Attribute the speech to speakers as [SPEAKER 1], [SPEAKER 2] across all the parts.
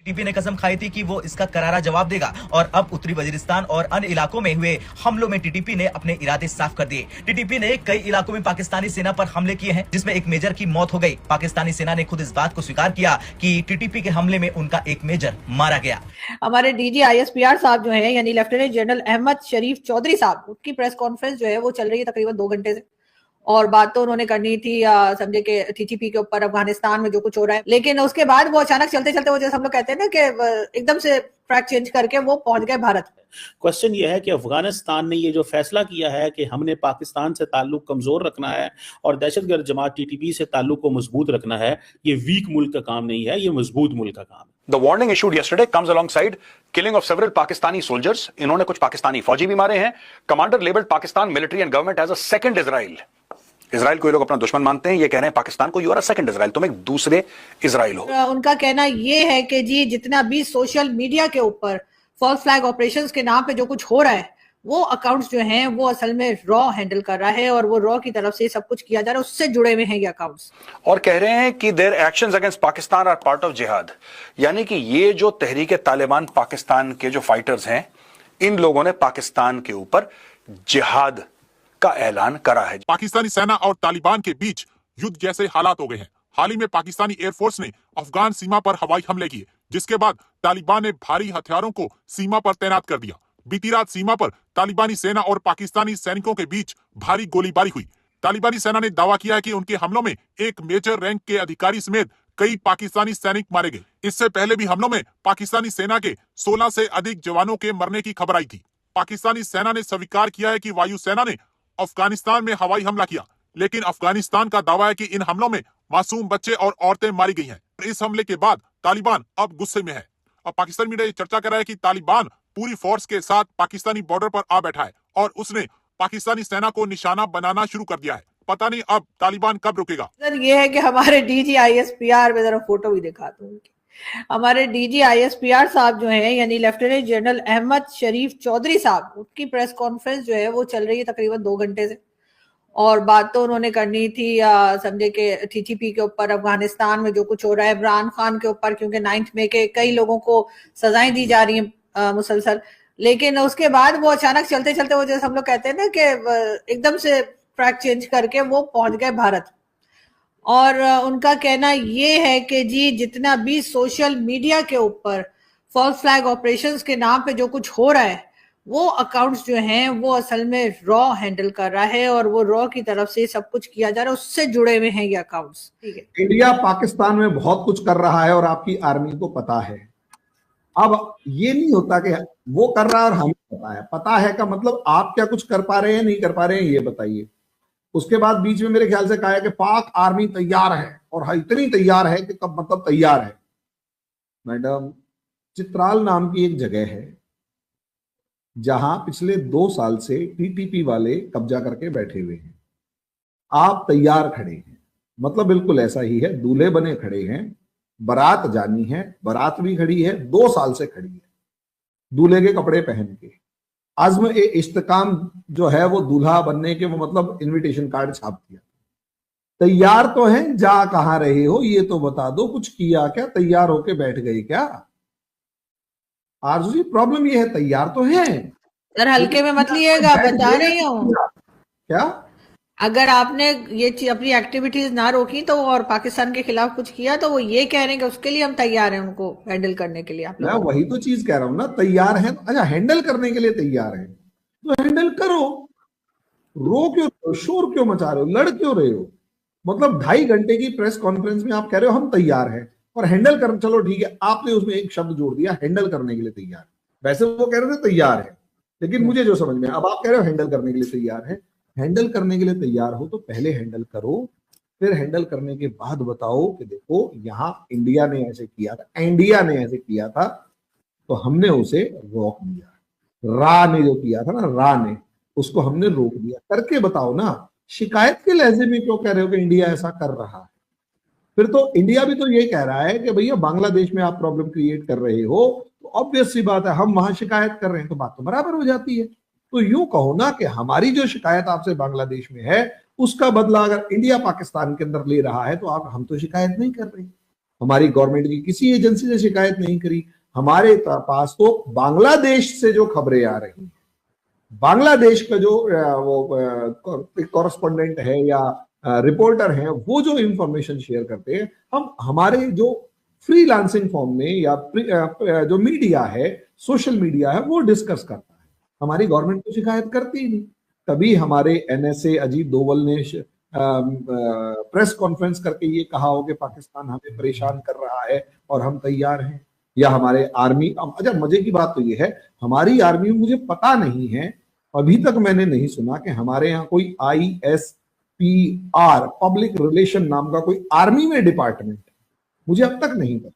[SPEAKER 1] TTP ने कसम खाई थी कि वो इसका करारा जवाब देगा और अब उत्तरी वजीरिस्तान और अन्य इलाकों में हुए हमलों में टीटीपी ने अपने इरादे साफ कर दिए। टीटीपी ने कई इलाकों में पाकिस्तानी सेना पर हमले किए हैं, जिसमें एक मेजर की मौत हो गई। पाकिस्तानी सेना ने खुद इस बात को स्वीकार किया कि टीटीपी के हमले में उनका एक मेजर मारा गया।
[SPEAKER 2] हमारे डीजी ISPR साहब जो है यानी लेफ्टिनेंट जनरल अहमद शरीफ चौधरी साहब, उनकी प्रेस कॉन्फ्रेंस जो है वो चल रही है तकरीबन 2 घंटे से, और बात तो उन्होंने करनी थी समझे कि टीटीपी के ऊपर, अफगानिस्तान में जो कुछ हो रहा है, लेकिन उसके बाद वो अचानक चलते चलते वो जैसे हम लोग कहते हैं ना कि एकदम से ट्रैक चेंज करके वो पहुंच गए भारत।
[SPEAKER 3] क्वेश्चन ये है कि अफगानिस्तान ने ये जो फैसला किया है कि हमने पाकिस्तान से ताल्लुक कमजोर रखना है और दहशतगर्द जमात टीटीपी से ताल्लुक को मजबूत रखना है, ये वीक मुल्क का काम नहीं है, ये मजबूत मुल्क का काम है।
[SPEAKER 4] The warning issued yesterday comes alongside killing of several Pakistani soldiers. इन्होंने कुछ पाकिस्तानी फौजी भी मारे हैं. Commander labeled Pakistan military and government as a second Israel. Israel को ये लोग अपना दुश्मन मानते हैं, ये कह रहे हैं पाकिस्तान को, you are a second Israel, तुम एक दूसरे इसराइल हो।
[SPEAKER 2] उनका कहना ये है कि जी जितना भी सोशल मीडिया के ऊपर फॉल्स फ्लैग ऑपरेशंस के नाम पे जो कुछ हो रहा है, वो अकाउंट्स जो हैं वो असल में रॉ हैंडल कर रहा है और वो रॉ की तरफ से सब कुछ किया जा रहा है, उससे जुड़े हुए हैं ये अकाउंट्स।
[SPEAKER 4] और कह रहे हैं कि their actions against Pakistan are part of जिहाद, यानी कि ये जो तहरीक तालिबान पाकिस्तान के जो फाइटर्स हैं, इन लोगों ने पाकिस्तान के ऊपर जिहाद का ऐलान करा है।
[SPEAKER 5] पाकिस्तानी सेना और तालिबान के बीच युद्ध जैसे हालात हो गए हैं। हाल ही में पाकिस्तानी एयरफोर्स ने अफगान सीमा पर हवाई हमले किए, जिसके बाद तालिबान ने भारी हथियारों को सीमा पर तैनात कर दिया। बीती रात सीमा पर तालिबानी सेना और पाकिस्तानी सैनिकों के बीच भारी गोलीबारी हुई। तालिबानी सेना ने दावा किया है कि उनके हमलों में एक मेजर रैंक के अधिकारी समेत कई पाकिस्तानी सैनिक मारे गए। इससे पहले भी हमलों में पाकिस्तानी सेना के 16 से अधिक जवानों के मरने की खबर आई थी। पाकिस्तानी सेना ने स्वीकार किया है कि वायुसेना ने अफगानिस्तान में हवाई हमला किया, लेकिन अफगानिस्तान का दावा है कि इन हमलों में मासूम बच्चे और औरतें मारी गई हैं। इस हमले के बाद तालिबान अब गुस्से में है। अब पाकिस्तान मीडिया ये चर्चा कर रहा है कि तालिबान पूरी फोर्स के साथ पाकिस्तानी बॉर्डर पर आ बैठा है और उसने पाकिस्तानी सेना को निशाना बनाना शुरू कर दिया है। पता नहीं अब तालिबान कब रुकेगा।
[SPEAKER 2] सर ये है कि हमारे डीजी ISPR में जरा फोटो भी दिखाता हूँ। हमारे डीजी ISPR साहब जो है यानी लेफ्टिनेंट जनरल अहमद शरीफ चौधरी साहब, उनकी प्रेस कॉन्फ्रेंस जो है वो चल रही है तकरीबन 2 घंटे से, और बात तो उन्होंने करनी थी समझे कि टीटीपी के ऊपर, अफगानिस्तान में जो कुछ हो रहा है, इमरान खान के ऊपर, क्योंकि 9 मई के कई लोगों को सजाएं दी जा रही हैं मुसलसल, लेकिन उसके बाद वो अचानक चलते चलते वो जैसे हम लोग कहते हैं ना कि एकदम से ट्रैक चेंज करके वो पहुंच गए भारत। और उनका कहना ये है कि जी जितना भी सोशल मीडिया के ऊपर फॉल्स फ्लैग ऑपरेशंस के नाम पे जो कुछ हो रहा है, वो अकाउंट्स जो हैं वो असल में रॉ हैंडल कर रहा है और वो रॉ की तरफ से सब कुछ किया जा रहा है, उससे जुड़े हुए हैं ये अकाउंट्स। ठीक है,
[SPEAKER 6] इंडिया पाकिस्तान में बहुत कुछ कर रहा है और आपकी आर्मी को पता है। अब ये नहीं होता कि वो कर रहा है और हमें पता है। पता है का मतलब आप क्या कुछ कर पा रहे हैं, नहीं कर पा रहे हैं, ये बताइए। उसके बाद बीच में मेरे ख्याल से कहा है कि पाक आर्मी तैयार है, और इतनी तैयार है कि कब मतलब तैयार है। मैडम, चित्राल नाम की एक जगह है जहां पिछले 2 साल से टीटीपी वाले कब्जा करके बैठे हुए हैं। आप तैयार खड़े हैं, मतलब बिल्कुल ऐसा ही है, दूल्हे बने खड़े हैं, बारात जानी है, बारात भी खड़ी है, 2 साल से खड़ी है दूल्हे के कपड़े पहन के। आज़म ए इस्तेकाम जो है वो दूल्हा बनने के वो मतलब इनविटेशन कार्ड छाप दिया। तैयार तो हैं, जा कहां रहे हो ये तो बता दो, कुछ किया क्या, तैयार होके बैठ गए क्या? आरजू जी, प्रॉब्लम ये है, तैयार तो हैं
[SPEAKER 2] सर, हल्के में मत लिएगा, बता रही हूँ।
[SPEAKER 6] क्या
[SPEAKER 2] अगर आपने ये अपनी एक्टिविटीज ना रोकी तो और पाकिस्तान के खिलाफ कुछ किया तो वो ये कह रहे हैं कि उसके लिए हम तैयार हैं उनको हैंडल करने के लिए। आप
[SPEAKER 6] मैं वही तो चीज कह रहा हूं ना, तैयार हैं। अच्छा, हैंडल करने के लिए तैयार हैं तो हैंडल करो। रो क्यों रहे हो, शोर क्यों मचा रहे हो, लड़ क्यों रहे हो? मतलब 2.5 घंटे की प्रेस कॉन्फ्रेंस में आप कह रहे हो हम तैयार हैं, और हैंडल कर, चलो ठीक है, आपने उसमें एक शब्द जोड़ दिया, हैंडल करने के लिए तैयार। वैसे वो कह रहे थे तैयार है, लेकिन मुझे जो समझ में, अब आप कह रहे हो हैंडल करने के लिए तैयार है। हैंडल करने के लिए तैयार हो तो पहले हैंडल करो, फिर हैंडल करने के बाद बताओ कि देखो यहाँ इंडिया ने ऐसे किया था, इंडिया ने ऐसे किया था तो हमने उसे रोक दिया। रा ने जो किया था ना, रा ने, उसको हमने रोक दिया, करके बताओ ना। शिकायत के लहजे में क्यों कह रहे हो कि इंडिया ऐसा कर रहा है? फिर तो इंडिया भी तो ये कह रहा है कि भैया बांग्लादेश में आप प्रॉब्लम क्रिएट कर रहे हो, तो ऑब्वियस सी बात है हम वहां शिकायत कर रहे हैं, तो बात तो बराबर हो जाती है। तो यूं कहो ना कि हमारी जो शिकायत आपसे बांग्लादेश में है, उसका बदला अगर इंडिया पाकिस्तान के अंदर ले रहा है तो आप, हम तो शिकायत नहीं कर रहे, हमारी गवर्नमेंट की किसी एजेंसी ने शिकायत नहीं करी। हमारे पास तो बांग्लादेश से जो खबरें आ रही हैं, बांग्लादेश का जो वो कॉरेस्पॉन्डेंट है या रिपोर्टर हैं, वो जो इंफॉर्मेशन शेयर करते हैं, हम हमारे जो फ्रीलांसिंग फॉर्म में या जो मीडिया है, सोशल मीडिया है, वो डिस्कस करता है। हमारी गवर्नमेंट तो शिकायत करती ही नहीं। तभी हमारे एनएसए अजीत डोवल ने प्रेस कॉन्फ्रेंस करके ये कहा हो कि पाकिस्तान हमें परेशान कर रहा है और हम तैयार हैं। या हमारे आर्मी, अच्छा मजे की बात तो ये है, हमारी आर्मी में मुझे पता नहीं है, अभी तक मैंने नहीं सुना कि हमारे यहाँ कोई ISPR पब्लिक रिलेशन नाम का कोई आर्मी में डिपार्टमेंट, मुझे अब तक नहीं पता,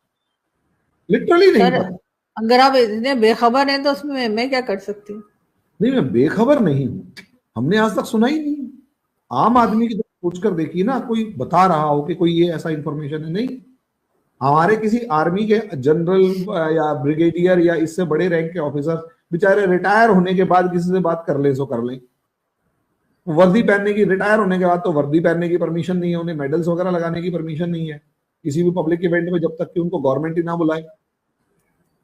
[SPEAKER 6] लिटरली नहीं
[SPEAKER 2] सर,
[SPEAKER 6] पता।
[SPEAKER 2] अगर आप इतने बेखबर हैं तो उसमें मैं क्या कर सकती हूँ?
[SPEAKER 6] नहीं, मैं बेखबर नहीं हूं, हमने आज तक सुना ही नहीं। आम आदमी की तरफ पूछकर देखिए ना, कोई बता रहा हो कि कोई ये ऐसा इंफॉर्मेशन है, नहीं। हमारे किसी आर्मी के जनरल या ब्रिगेडियर या इससे बड़े रैंक के ऑफिसर बेचारे रिटायर होने के बाद किसी से बात कर ले सो कर लें। वर्दी पहनने की, रिटायर होने के बाद तो वर्दी पहनने की परमिशन नहीं है, उन्हें मेडल्स वगैरह लगाने की परमिशन नहीं है किसी भी पब्लिक इवेंट में, जब तक कि उनको गवर्नमेंट ही ना बुलाए,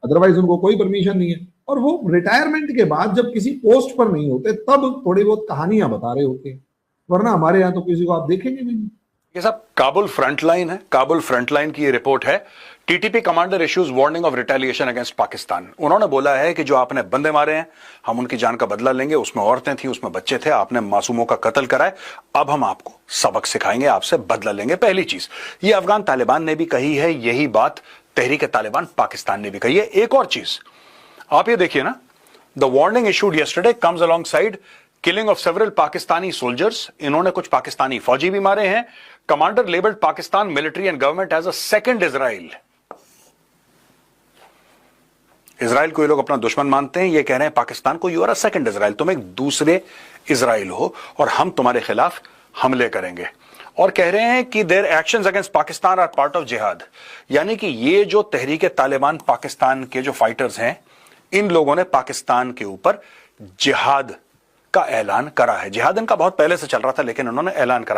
[SPEAKER 6] अदरवाइज उनको कोई परमिशन नहीं है। और वो रिटायरमेंट के बाद जब किसी पोस्ट पर नहीं होते तब थोड़ी बहुत कहानियां बता रहे होते हैं, वरना हमारे यहाँ तो किसी को आप देखेंगे भी नहीं।
[SPEAKER 4] ये सब काबुल फ्रंटलाइन है, काबुल फ्रंटलाइन की ये रिपोर्ट है। TTP commander issues warning of retaliation against Pakistan. उन्होंने बोला है कि जो आपने बंदे मारे हैं, हम उनकी जान का बदला लेंगे। उसमें औरतें थी, उसमें बच्चे थे, आपने मासूमों का कत्ल करा है, अब हम आपको सबक सिखाएंगे, आपसे बदला लेंगे। पहली चीज ये अफगान तालिबान ने भी कही है, यही बात तहरीक तालिबान पाकिस्तान ने भी कही है। एक और चीज आप ये देखिए ना, the warning issued yesterday comes alongside killing of several Pakistani soldiers. इन्होंने कुछ पाकिस्तानी फौजी भी मारे हैं। Commander labelled Pakistan military and government as a second Israel. Israel को ये लोग अपना दुश्मन मानते हैं, ये कह रहे हैं पाकिस्तान को, you are a second Israel, तुम एक दूसरे इजराइल हो और हम तुम्हारे खिलाफ हमले करेंगे। और कह रहे हैं कि their actions against Pakistan are part of जिहाद, यानी कि ये जो तहरीक तालिबान पाकिस्तान के जो फाइटर्स हैं, इन लोगों ने पाकिस्तान के ऊपर जिहाद का ऐलान करा है। जिहाद इनका बहुत पहले से चल रहा था, लेकिन उन्होंने ऐलान करा।